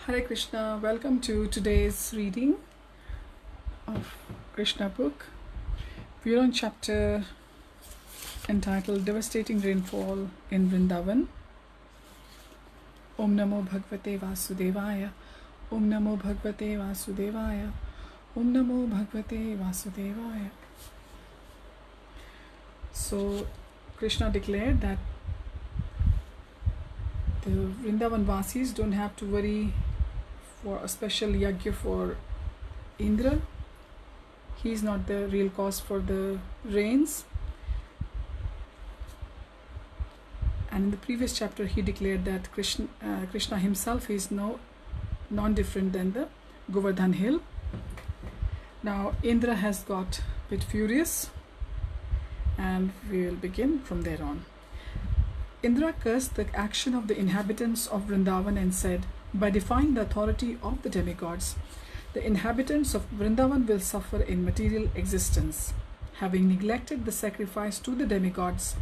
Hare Krishna, welcome to today's reading of Krishna book. We are on chapter entitled Devastating Rainfall in Vrindavan. Om Namo Bhagavate Vasudevaya. Om Namo Bhagavate Vasudevaya. Om Namo Bhagavate Vasudevaya. So Krishna declared that the Vrindavan Vasis don't have to worry for a special yajna for Indra. He is not the real cause for the rains. And in the previous chapter he declared that Krishna himself is non-different than the Govardhan hill. Now Indra has got a bit furious, and we will begin from there on. Indra cursed the action of the inhabitants of Vrindavan and said, by defying the authority of the demigods, the inhabitants of Vrindavan will suffer in material existence. Having neglected the sacrifice to the demigods,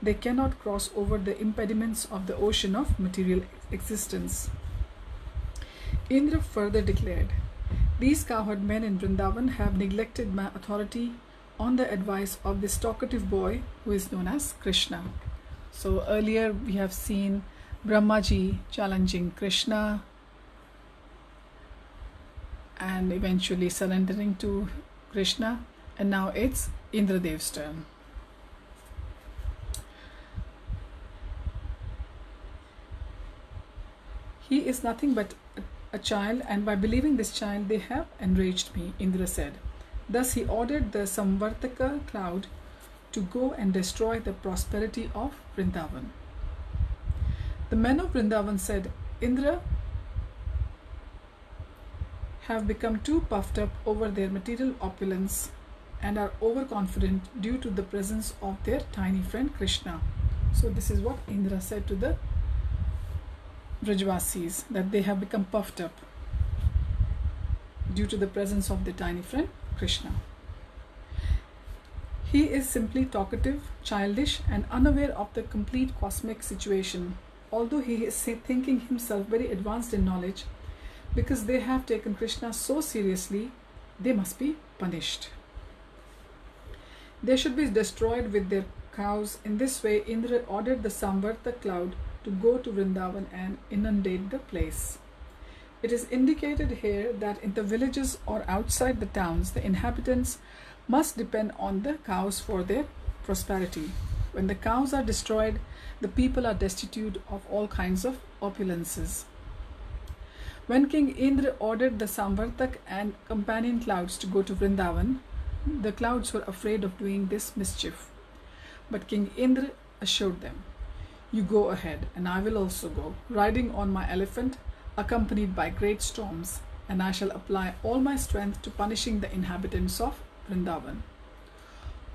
they cannot cross over the impediments of the ocean of material existence. Indra further declared, these cowherd men in Vrindavan have neglected my authority on the advice of this talkative boy who is known as Krishna. So earlier we have seen Brahmaji challenging Krishna and eventually surrendering to Krishna, and now it's Indradev's turn. He is nothing but a child, and by believing this child they have enraged me, Indra said. Thus he ordered the Samvartaka cloud to go and destroy the prosperity of Vrindavan. The men of Vrindavan said, Indra have become too puffed up over their material opulence and are overconfident due to the presence of their tiny friend Krishna. So this is what Indra said to the Vrajvasis, that they have become puffed up due to the presence of their tiny friend Krishna. He is simply talkative, childish, and unaware of the complete cosmic situation, although he is thinking himself very advanced in knowledge. Because they have taken Krishna so seriously, they must be punished. They should be destroyed with their cows. In this way, Indra ordered the Samvarta cloud to go to Vrindavan and inundate the place. It is indicated here that in the villages or outside the towns, the inhabitants must depend on the cows for their prosperity. When the cows are destroyed, the people are destitute of all kinds of opulences. When King Indra ordered the Samvartak and companion clouds to go to Vrindavan, the clouds were afraid of doing this mischief. But King Indra assured them, you go ahead, and I will also go, riding on my elephant, accompanied by great storms, and I shall apply all my strength to punishing the inhabitants of Vrindavan.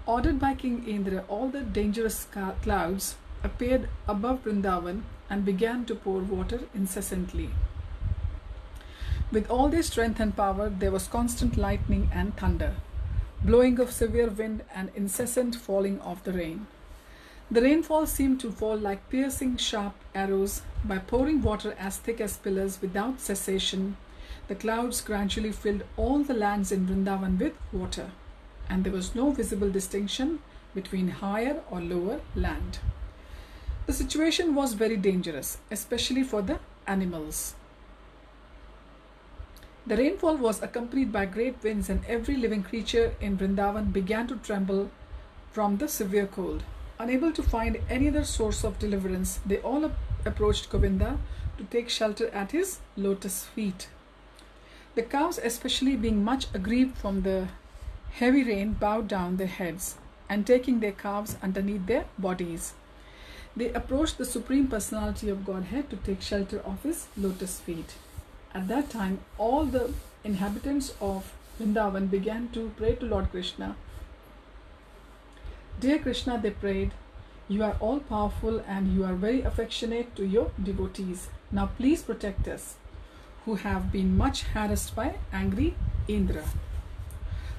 Ordered by King Indra, all the dangerous clouds appeared above Vrindavan and began to pour water incessantly. With all their strength and power, there was constant lightning and thunder, blowing of severe wind, and incessant falling of the rain. The rainfall seemed to fall like piercing sharp arrows. By pouring water as thick as pillars without cessation, the clouds gradually filled all the lands in Vrindavan with water, and there was no visible distinction between higher or lower land. The situation was very dangerous, especially for the animals. The rainfall was accompanied by great winds, and every living creature in Vrindavan began to tremble from the severe cold. Unable to find any other source of deliverance, they all approached Govinda to take shelter at his lotus feet. The cows, especially being much aggrieved from the heavy rain, bowed down their heads and taking their calves underneath their bodies, they approached the Supreme Personality of Godhead to take shelter of his lotus feet. At that time, all the inhabitants of Vrindavan began to pray to Lord Krishna. Dear Krishna, they prayed, you are all powerful and you are very affectionate to your devotees. Now please protect us, who have been much harassed by angry Indra.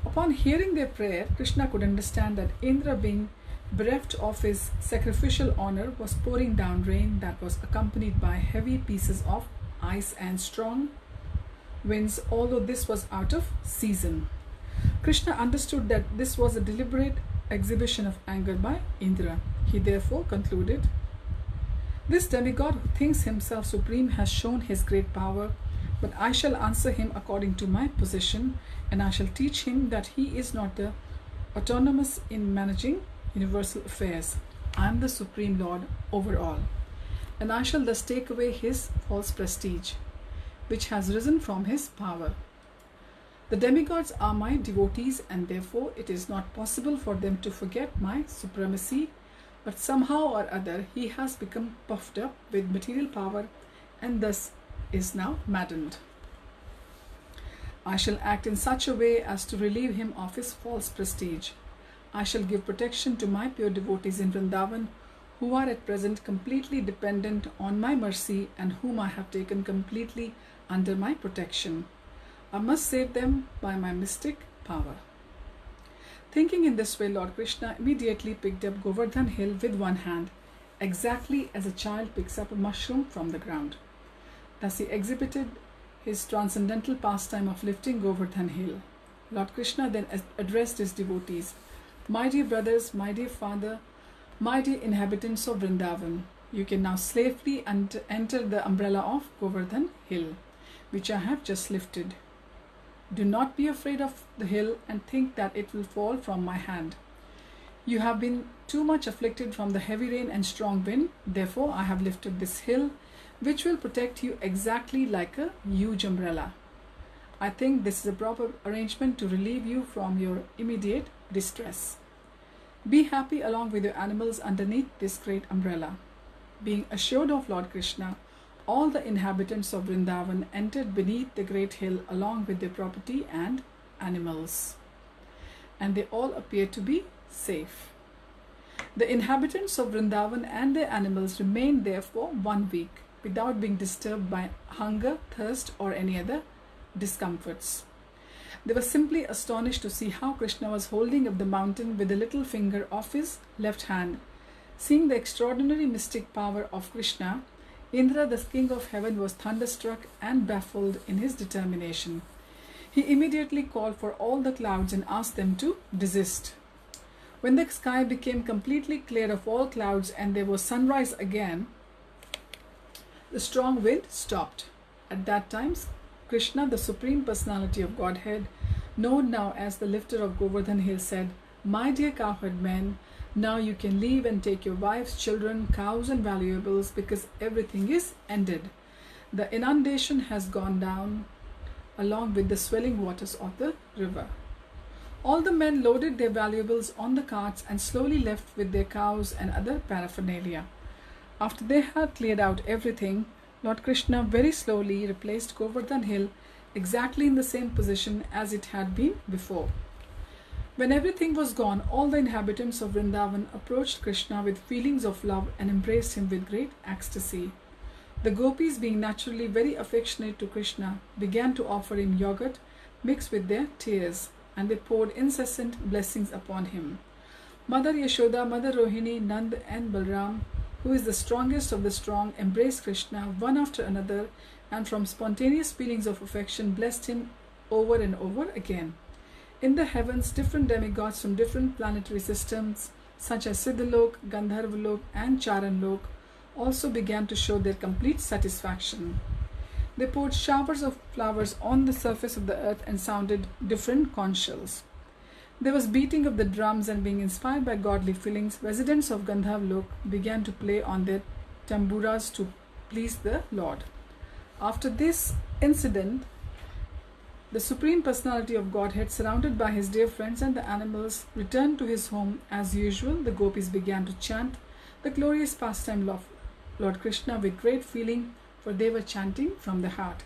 Upon hearing their prayer, Krishna could understand that Indra, being bereft of his sacrificial honor, was pouring down rain that was accompanied by heavy pieces of ice and strong winds, although this was out of season. Krishna understood that this was a deliberate exhibition of anger by Indra. He therefore concluded, "This demigod who thinks himself supreme has shown his great power, but I shall answer him according to my position, and I shall teach him that he is not the autonomous in managing universal affairs. I am the supreme lord over all, and I shall thus take away his false prestige, which has risen from his power. The demigods are my devotees, and therefore it is not possible for them to forget my supremacy, but somehow or other he has become puffed up with material power and thus is now maddened. I shall act in such a way as to relieve him of his false prestige. I shall give protection to my pure devotees in Vrindavan, who are at present completely dependent on my mercy and whom I have taken completely under my protection. I must save them by my mystic power." Thinking in this way, Lord Krishna immediately picked up Govardhan Hill with one hand, exactly as a child picks up a mushroom from the ground. Thus he exhibited his transcendental pastime of lifting Govardhan Hill. Lord Krishna then addressed his devotees, "My dear brothers, my dear father, my dear inhabitants of Vrindavan, you can now safely enter the umbrella of Govardhan Hill, which I have just lifted. Do not be afraid of the hill and think that it will fall from my hand. You have been too much afflicted from the heavy rain and strong wind. Therefore, I have lifted this hill, which will protect you exactly like a huge umbrella. I think this is a proper arrangement to relieve you from your immediate distress. Be happy along with your animals underneath this great umbrella." Being assured of Lord Krishna, all the inhabitants of Vrindavan entered beneath the great hill along with their property and animals, and they all appeared to be safe. The inhabitants of Vrindavan and their animals remained there for 1 week without being disturbed by hunger, thirst, or any other discomforts. They were simply astonished to see how Krishna was holding up the mountain with the little finger of his left hand. Seeing the extraordinary mystic power of Krishna, Indra, the king of heaven, was thunderstruck and baffled in his determination. He immediately called for all the clouds and asked them to desist. When the sky became completely clear of all clouds and there was sunrise again, the strong wind stopped. At that time, Krishna, the Supreme Personality of Godhead, known now as the lifter of Govardhan Hill, said, "My dear cowherd men, now you can leave and take your wives, children, cows and valuables, because everything is ended. The inundation has gone down along with the swelling waters of the river." All the men loaded their valuables on the carts and slowly left with their cows and other paraphernalia. After they had cleared out everything, Lord Krishna very slowly replaced Govardhan Hill exactly in the same position as it had been before. When everything was gone, all the inhabitants of Vrindavan approached Krishna with feelings of love and embraced him with great ecstasy. The gopis, being naturally very affectionate to Krishna, began to offer him yogurt mixed with their tears, and they poured incessant blessings upon him. Mother Yashoda, Mother Rohini, Nand and Balram, who is the strongest of the strong, embraced Krishna one after another, and from spontaneous feelings of affection blessed him over and over again. In the heavens, different demigods from different planetary systems, such as Siddhalok, Gandharvalok and Charanlok, also began to show their complete satisfaction. They poured showers of flowers on the surface of the earth and sounded different conch shells. There was beating of the drums, and being inspired by godly feelings, residents of Gandharvalok began to play on their tamburas to please the Lord. After this incident, the Supreme Personality of Godhead, surrounded by his dear friends and the animals, returned to his home. As usual, the gopis began to chant the glorious pastime of Lord Krishna with great feeling, for they were chanting from the heart.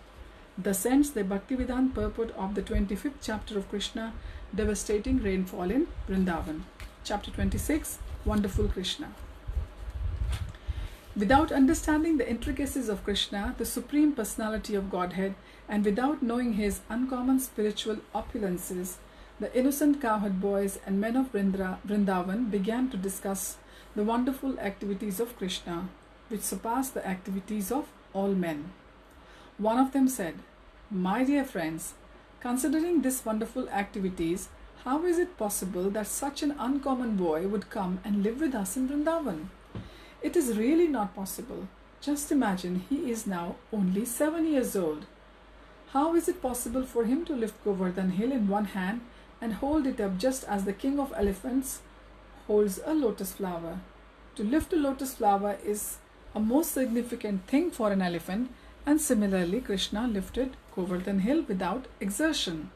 Thus ends the Bhaktivedanta purport of the 25th chapter of Krishna, devastating rainfall in Vrindavan. Chapter 26, Wonderful Krishna. Without understanding the intricacies of Krishna, the Supreme Personality of Godhead, and without knowing his uncommon spiritual opulences, The innocent cowherd boys and men of Vrindavan began to discuss the wonderful activities of Krishna, which surpassed the activities of all men. One of them said, "My dear friends, considering these wonderful activities, how is it possible that such an uncommon boy would come and live with us in Vrindavan? It is really not possible. Just imagine, he is now only 7 years old. How is it possible for him to lift Govardhan Hill in one hand and hold it up just as the king of elephants holds a lotus flower? To lift a lotus flower is a most significant thing for an elephant, and similarly Krishna lifted Govardhan Hill without exertion.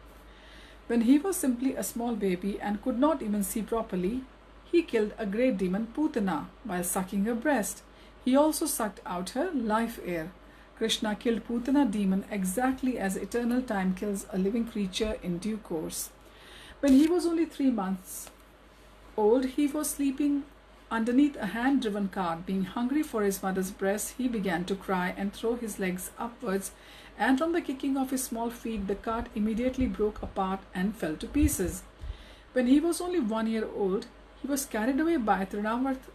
When he was simply a small baby and could not even see properly, he killed a great demon Putana while sucking her breast. He also sucked out her life air. Krishna killed Putana demon exactly as eternal time kills a living creature in due course. When he was only 3 months old, he was sleeping underneath a hand-driven cart. Being hungry for his mother's breast, he began to cry and throw his legs upwards, and from the kicking of his small feet, the cart immediately broke apart and fell to pieces. When he was only 1 year old, he was carried away by a Trinavarth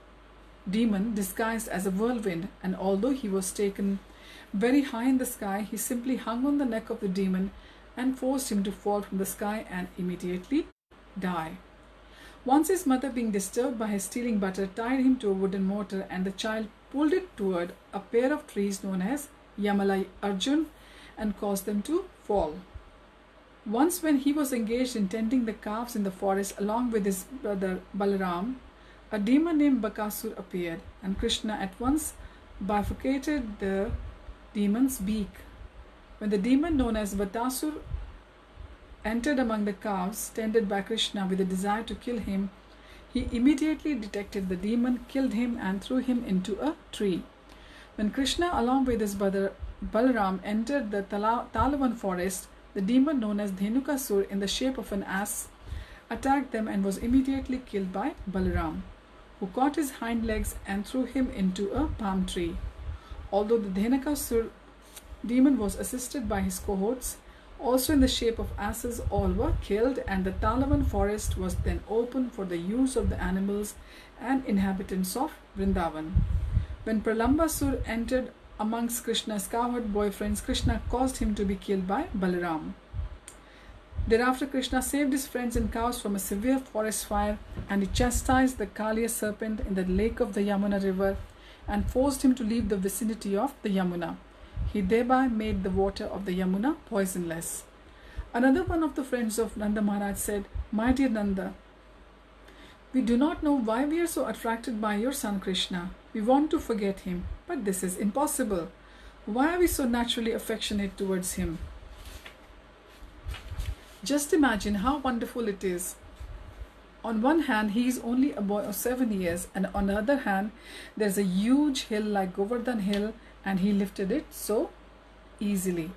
demon disguised as a whirlwind, and although he was taken very high in the sky, he simply hung on the neck of the demon and forced him to fall from the sky and immediately die. Once his mother, being disturbed by his stealing butter, tied him to a wooden mortar, and the child pulled it toward a pair of trees known as Yamala Arjun and caused them to fall. Once when he was engaged in tending the calves in the forest along with his brother Balaram, a demon named Bakasur appeared, and Krishna at once bifurcated the demon's beak. When the demon known as Vatasur entered among the calves tended by Krishna with a desire to kill him, he immediately detected the demon, killed him, and threw him into a tree. When Krishna along with his brother Balaram entered the Talavan forest, the demon known as Dhenukasur in the shape of an ass attacked them and was immediately killed by Balaram, who caught his hind legs and threw him into a palm tree. Although the Dhenukasur demon was assisted by his cohorts, also in the shape of asses, all were killed, and the Talavan forest was then open for the use of the animals and inhabitants of Vrindavan. When Pralambasur entered amongst Krishna's cowherd boyfriends, Krishna caused him to be killed by Balaram. Thereafter, Krishna saved his friends and cows from a severe forest fire, and he chastised the Kaliya serpent in the lake of the Yamuna river and forced him to leave the vicinity of the Yamuna. He thereby made the water of the Yamuna poisonless. Another one of the friends of Nanda Maharaj said, "My dear Nanda, we do not know why we are so attracted by your son Krishna. We want to forget him, but this is impossible. Why are we so naturally affectionate towards him? Just imagine how wonderful it is. On one hand, he is only a boy of 7 years, and on the other hand, there's a huge hill like Govardhan Hill, and he lifted it so easily.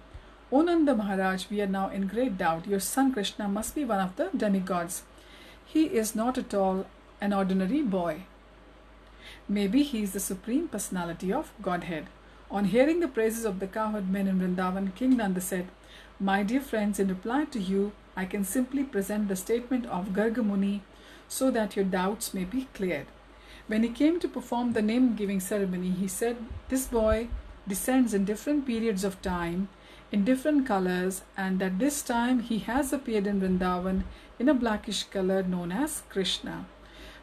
O Nanda Maharaj, we are now in great doubt. Your son Krishna must be one of the demigods. He is not at all an ordinary boy. Maybe he is the supreme personality of Godhead." On hearing the praises of the cowherd men in Vrindavan, King Nanda said, "My dear friends, in reply to you, I can simply present the statement of Garga Muni so that your doubts may be cleared. When he came to perform the name-giving ceremony, he said, 'This boy descends in different periods of time, in different colors, and at this time he has appeared in Vrindavan in a blackish color known as Krishna.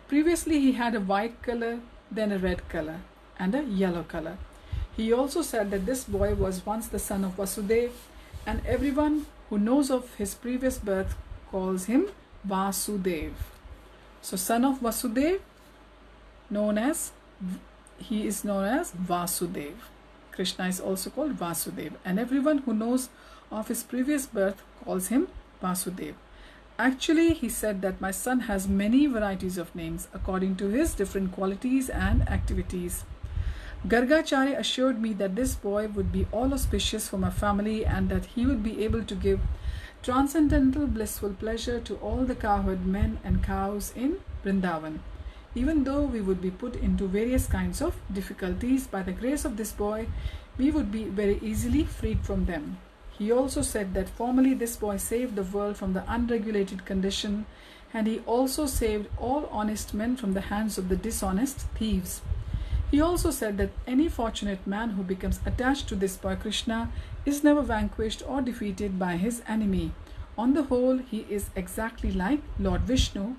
Previously he had a white color, then a red color, and a yellow color.' He also said that this boy was once the son of Vasudev, and everyone who knows of his previous birth calls him Vasudev." So son of Vasudev, he is known as Vasudev. Krishna is also called Vasudev, and everyone who knows of his previous birth calls him Vasudev. Actually, he said that my son has many varieties of names according to his different qualities and activities. Gargacharya assured me that this boy would be all auspicious for my family, and that he would be able to give transcendental blissful pleasure to all the cowherd men and cows in Vrindavan. Even though we would be put into various kinds of difficulties, by the grace of this boy, we would be very easily freed from them. He also said that formerly this boy saved the world from the unregulated condition, and he also saved all honest men from the hands of the dishonest thieves. He also said that any fortunate man who becomes attached to this boy Krishna is never vanquished or defeated by his enemy. On the whole, he is exactly like Lord Vishnu,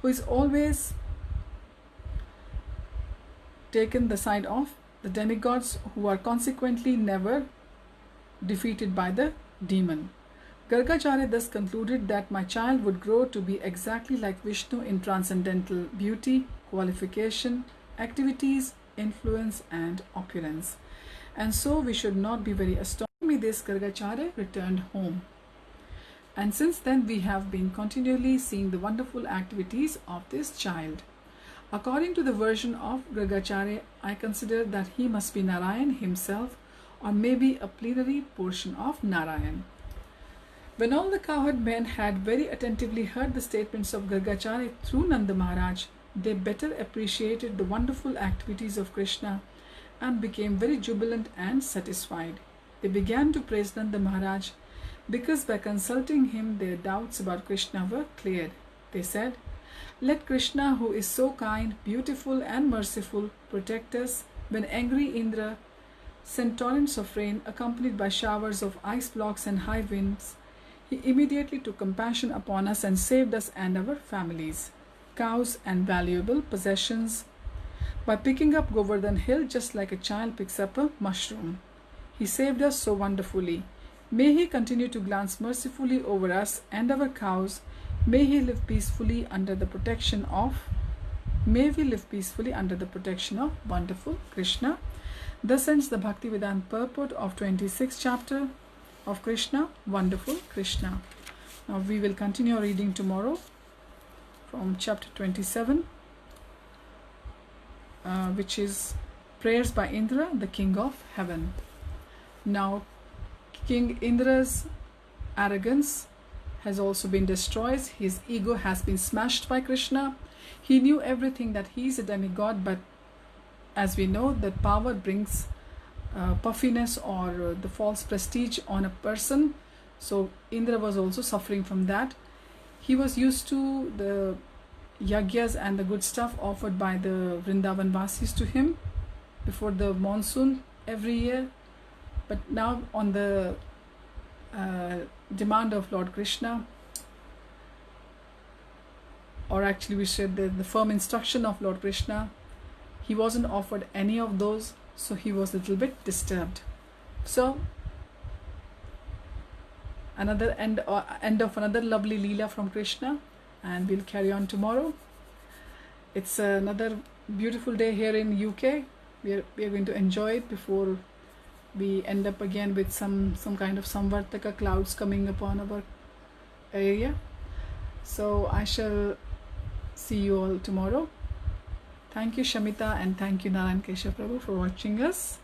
who is always taken the side of the demigods, who are consequently never defeated by the demon. Gargacharya thus concluded that my child would grow to be exactly like Vishnu in transcendental beauty, qualification, activities, influence, and opulence. And so we should not be very astonished. This Gargacharya returned home. And since then we have been continually seeing the wonderful activities of this child. According to the version of Gargacharya, I consider that he must be Narayan himself, or maybe a plenary portion of Narayan. When all the cowherd men had very attentively heard the statements of Gargacharya through Nanda Maharaj, they better appreciated the wonderful activities of Krishna and became very jubilant and satisfied. They began to praise Nanda Maharaj because by consulting him their doubts about Krishna were cleared. They said, "Let Krishna, who is so kind, beautiful and merciful, protect us." When angry Indra sent torrents of rain accompanied by showers of ice blocks and high winds, he immediately took compassion upon us and saved us and our families, cows and valuable possessions by picking up Govardhan Hill just like a child picks up a mushroom. He saved us so wonderfully. May he continue to glance mercifully over us and our cows. May he live peacefully under the protection of May we live peacefully under the protection of wonderful Krishna. Thus ends the Bhaktivedanta purport of 26th chapter of Krishna, Wonderful Krishna. Now we will continue our reading tomorrow from chapter 27, which is Prayers by Indra, the King of Heaven. Now King Indra's arrogance has also been destroyed. His ego has been smashed by Krishna. He knew everything, that he is a demigod, but as we know that power brings puffiness or the false prestige on a person. So Indra was also suffering from that. He was used to the yagyas and the good stuff offered by the Vrindavan Vasis to him before the monsoon every year. But now on the demand of Lord Krishna, or actually we said the firm instruction of Lord Krishna, he wasn't offered any of those, so he was a little bit disturbed. So another end of another lovely Leela from Krishna, and we'll carry on tomorrow. It's another beautiful day here in UK. We are going to enjoy it before we end up again with some kind of Samvartaka clouds coming upon our area. So I shall see you all tomorrow. Thank you Shamita, and thank you Narayan Keshav Prabhu for watching us,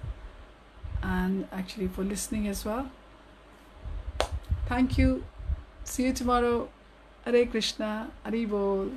and actually for listening as well. Thank you. See you tomorrow. Hare Krishna. Hari Bol.